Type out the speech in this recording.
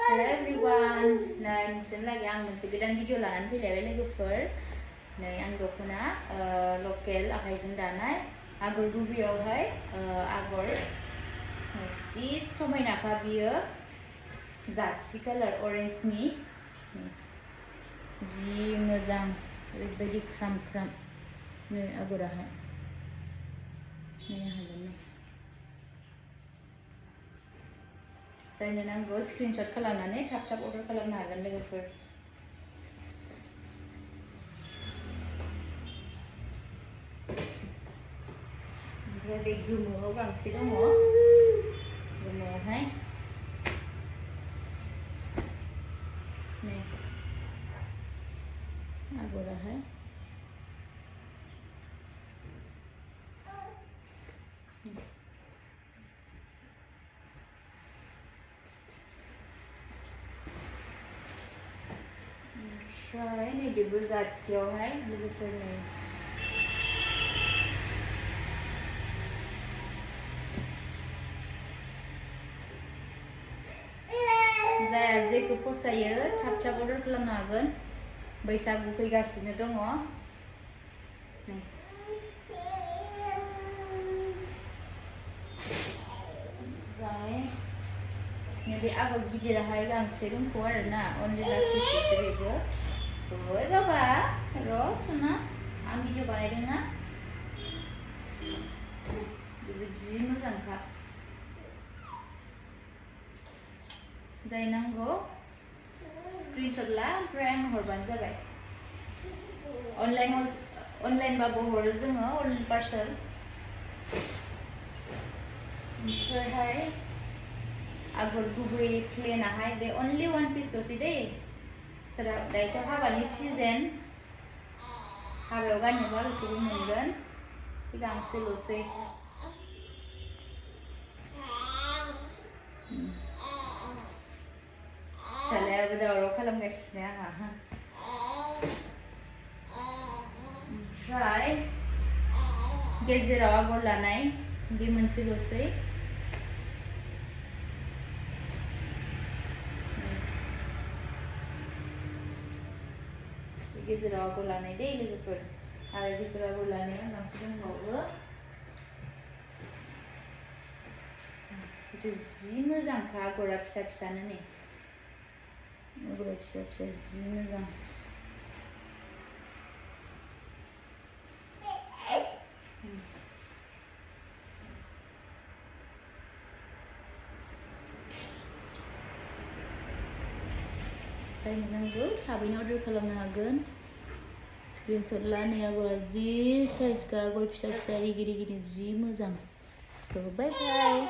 Hello everyone. Nah, nोंसोर lagi आं मोनसे गोदान भिडिअ लानानै फैलायबाय लोगोफोर. नै आं दख'ना लकेल आखाइजों दानाय आगर गुबैयावहाय आगर जि समायनाखा बियो जाथि कालार अरेन्जनि जि मोजां ओरैबायदि ख्राम ख्राम नै आगराहाय नायनो हागोन नै जायनो नांगौ स्क्रिनशट खालामनानै थाब थाब अर्डार खालामनो हागोन लोगोफोर. ओमफ्राय बे गोमोआव गांसे दङ गोमोआवहाय नै आगराहाय ओमफ्राय नैबेबो जाथियावहाय लोगोफोर नै जाया जेखौ फसायो थाब थाब अर्डार खालामनो हागोन. बैसागु फैगासिनो दङ नै ओमफ्राय नैबे आगर गिदिराहाय गांसे दंखौ आरोना अनलि लास्ट पिसखौसो बेबो ओइ बाबा र' सना आं भिडिअ बानायदों ना बेबो जि मोजांखा जाय नांगौ स्क्रिनशट ला ओमफ्राय आंनो हरबानो जाबाय. अनलाइनबाबो हरो जोङो अनलाइन पार्सेल. ओमफ्रायहाय आगर गुबै प्लेनाहाय बे अनलि वान पिसल'सै दै सोरहा दायोथ' हाबानि सिजन हाबायाव गाननोबा बेखौबो मोनगोन बे गांसेल'सै. फिसालायाबो दावराव खालामगासिनो आंहा ओमफ्राय गेजेराव आगर लानाय बे मोनसेल'सै गेजेराव आगर लानाय दै लोगोफोर आरो गेजेराव आगर लानाया गांसे दंबावो बेथ' जि मोजांखा आगरा फिसा फिसानो नै आगरा फिसा फिसा जि मोजां जायनो नांगौ थाबैनो अर्डार खालामनो हागोन. स्क्रिनशट ला नै आगरा जि साइजखा आगर फिसा फिसा रिगि रिगिनि जि मोजां. स' बाय बाय.